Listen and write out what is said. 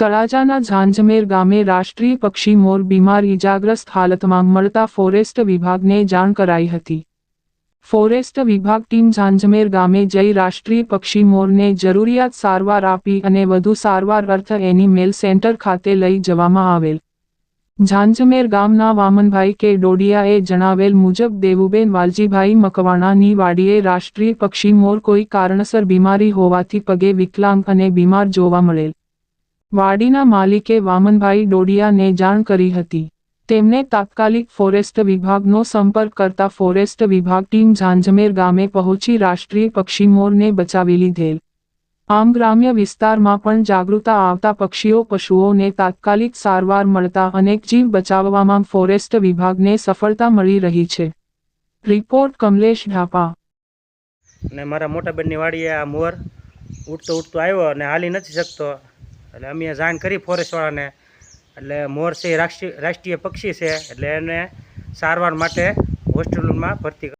તળાજાના ઝાંઝમેર ગામે રાષ્ટ્રીય પક્ષી મોર બીમાર ઇજાગ્રસ્ત હાલતમાં મળતા ફોરેસ્ટ વિભાગને જાણ કરાઈ હતી। ફોરેસ્ટ વિભાગ ટીમ ઝાંઝમેર ગામે જઈ રાષ્ટ્રીય પક્ષી મોરને જરૂરિયાત સારવાર આપી અને વધુ સારવાર અર્થે એનિમલ સેન્ટર ખાતે લઈ જવામાં આવેલ। ઝાંઝમેર ગામના વામનભાઈ કે ડોડિયાએ જણાવેલ મુજબ દેવુબેન વાલજીભાઈ મકવાણાની વાડીએ રાષ્ટ્રીય પક્ષી મોર કોઈ કારણસર બીમારી હોવાથી પગે વિકલાંગ અને બીમાર જોવા મળેલ। વાડીના માલિકે વામનભાઈ ડોડિયાને જાણ કરી હતી। તેમને તાત્કાલિક ફોરેસ્ટ વિભાગનો સંપર્ક કરતા ફોરેસ્ટ વિભાગ ટીમ ઝાંઝમેર ગામે પહોંચી રાષ્ટ્રીય પક્ષી મોરને બચાવી લીધેલ। આમ ગ્રામ્ય વિસ્તારમાં પણ જાગૃતતા આવતા પક્ષીઓ પશુઓને તાત્કાલિક સારવાર મળતા અનેક જીવ બચાવવામાં ફોરેસ્ટ વિભાગને સફળતા મળી રહી છે। રિપોર્ટ કમલેશ ઢાપા। ને મારા મોટા બેનની વાડીએ આ મોર ઉડતો આવ્યો અને હાલી નથી શકતો, એટલે અમે જાણ કરી ફોરેસ્ટવાળાને। એટલે મોર છે રાષ્ટ્રીય પક્ષી છે, એટલે એને સારવાર માટે હોસ્પિટલમાં ભરતી